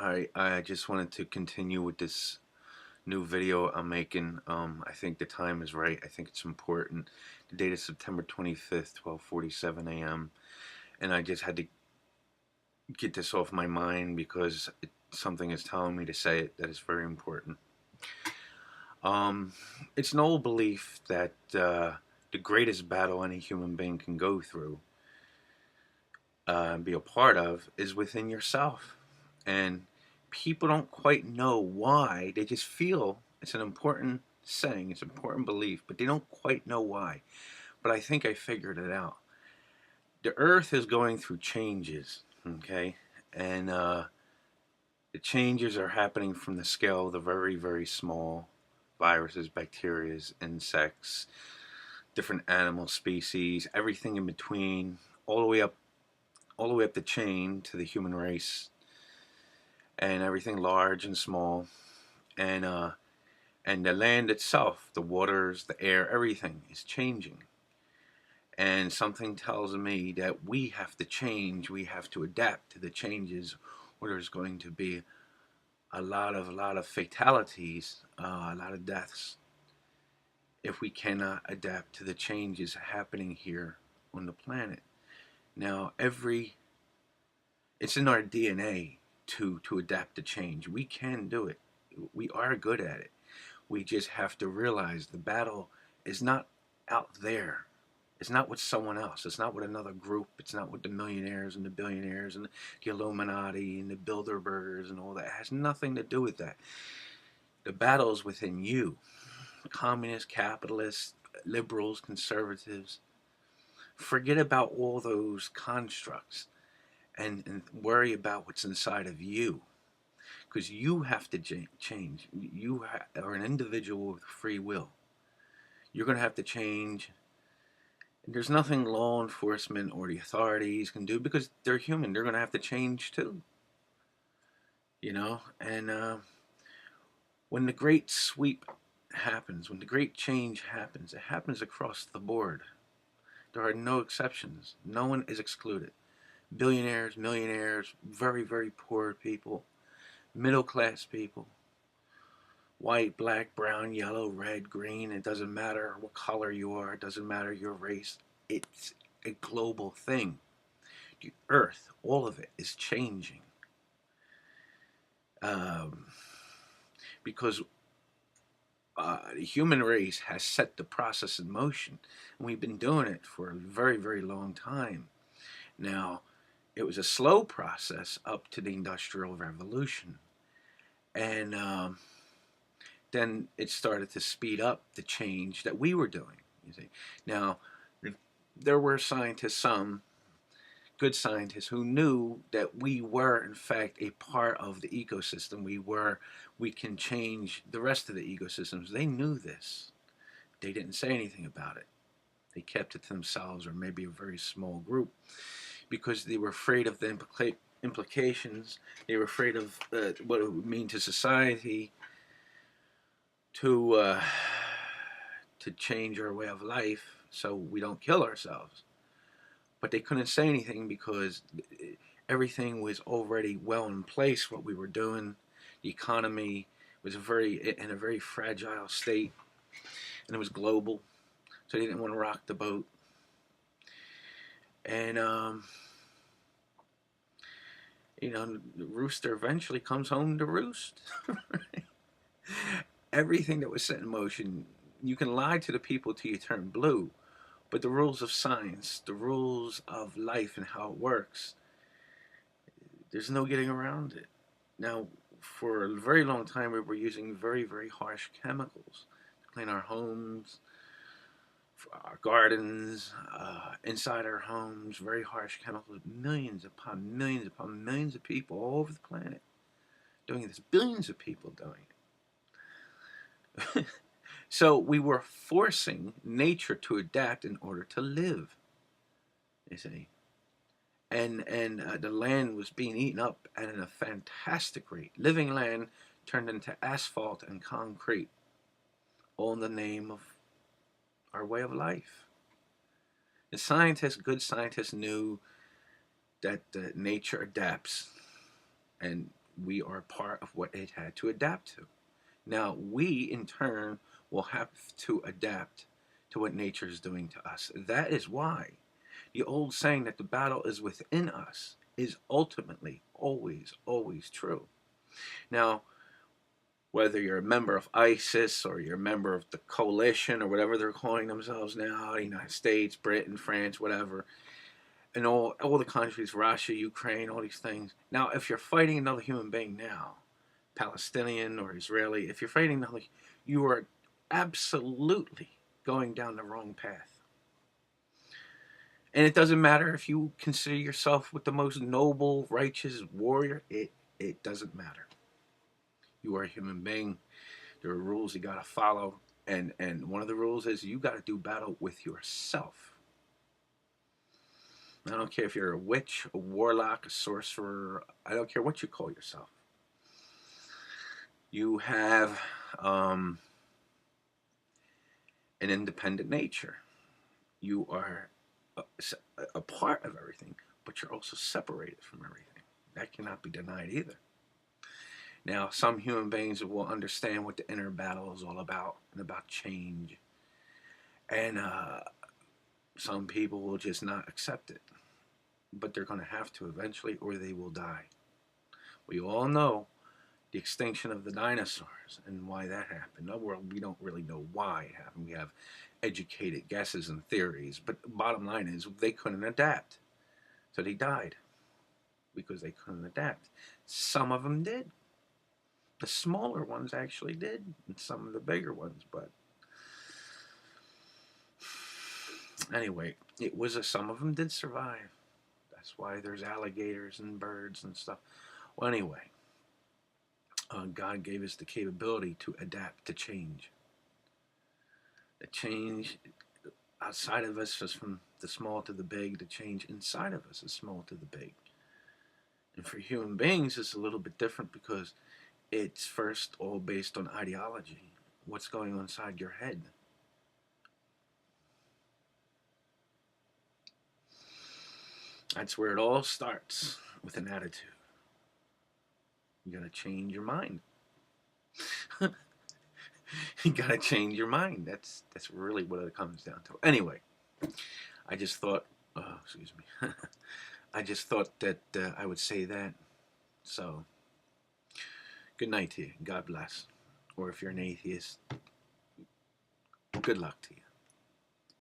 Alright, I just wanted to continue with this new video I'm making. I think the time is right. I think it's important. The date is September 25th, 12:47 a.m. And I just had to get this off my mind because something is telling me to say it that is very important. Um, it's an old belief that the greatest battle any human being can go through and be a part of is within yourself. And people don't quite know why. They just feel it's an important saying, it's an important belief, but they don't quite know why. But I think I figured it out. The earth is going through changes, okay? And the changes are happening from the scale of the very, very small viruses, bacteria, insects, different animal species, everything in between, all the way up the chain to the human race, and everything large and small, and and the land itself, the waters, the air, everything is changing. And something tells me that we have to change, we have to adapt to the changes, or there's going to be a lot of fatalities, a lot of deaths, if we cannot adapt to the changes happening here on the planet. Now, it's in our DNA to adapt to change. We can do it. We are good at it. We just have to realize the battle is not out there. It's not with someone else. It's not with another group. It's not with the millionaires and the billionaires and the Illuminati and the Bilderbergers and all that. It has nothing to do with that. The battle is within you. Communists, capitalists, liberals, conservatives. Forget about all those constructs and worry about what's inside of you. Because you have to change. You are an individual with free will. You're going to have to change. There's nothing law enforcement or the authorities can do because they're human. They're going to have to change too. And when the great sweep happens, when the great change happens, it happens across the board. There are no exceptions. No one is excluded. Billionaires, millionaires, very, very poor people, middle class people, white, black, brown, yellow, red, green. It doesn't matter what color you are. It doesn't matter your race. It's a global thing. The earth, all of it, is changing. Um, because the human race has set the process in motion. And we've been doing it for a very, very long time. Now, it was a slow process up to the Industrial Revolution. And then it started to speed up the change that we were doing. You see, now there were scientists, some good scientists, who knew that we were in fact a part of the ecosystem. We can change the rest of the ecosystems. They knew this. They didn't say anything about it. They kept it to themselves, or maybe a very small group, because they were afraid of the implications. They were afraid of what it would mean to society to change our way of life so we don't kill ourselves. But they couldn't say anything because everything was already well in place. What we were doing, the economy was in a very fragile state, and it was global, so they didn't want to rock the boat. And the rooster eventually comes home to roost. Everything that was set in motion, you can lie to the people till you turn blue, but the rules of science, the rules of life and how it works, there's no getting around it. Now, for a very long time, we were using very, very harsh chemicals to clean our homes, for our gardens, inside our homes, very harsh chemicals. Millions upon millions of people all over the planet doing this. Billions of people doing it. So we were forcing nature to adapt in order to live, you see. And the land was being eaten up at a fantastic rate. Living land turned into asphalt and concrete, all in the name of our way of life. The good scientists, knew that nature adapts, and We are part of what it had to adapt to. Now, we in turn will have to adapt to what nature is doing to us. That is why the old saying that the battle is within us is ultimately always, always true. Now, whether you're a member of ISIS or you're a member of the coalition or whatever they're calling themselves now, the United States, Britain, France, whatever, and all the countries, Russia, Ukraine, all these things. Now, if you're fighting another human being now, Palestinian or Israeli, if you're fighting another, you are absolutely going down the wrong path. And it doesn't matter if you consider yourself with the most noble, righteous warrior. It doesn't matter. You are a human being. There are rules you got to follow. And one of the rules is you got to do battle with yourself. I don't care if you're a witch, a warlock, a sorcerer. I don't care what you call yourself. You have an independent nature. You are a part of everything, but you're also separated from everything. That cannot be denied either. Now, some human beings will understand what the inner battle is all about and about change. And some people will just not accept it. But they're going to have to eventually, or they will die. We all know the extinction of the dinosaurs and why that happened. We don't really know why it happened. We have educated guesses and theories. But the bottom line is they couldn't adapt. So they died because they couldn't adapt. Some of them did. The smaller ones actually did, and some of the bigger ones, but anyway, some of them did survive. That's why there's alligators and birds and stuff. Well, anyway, God gave us the capability to adapt to change. The change outside of us is from the small to the big. The change inside of us is small to the big. And for human beings, it's a little bit different because it's first all based on ideology. What's going on inside your head? That's where it all starts, with an attitude. You gotta change your mind. You gotta change your mind. That's really what it comes down to. Anyway, I just thought, excuse me, I just thought that I would say that. So, good night to you. God bless. Or if you're an atheist, good luck to you.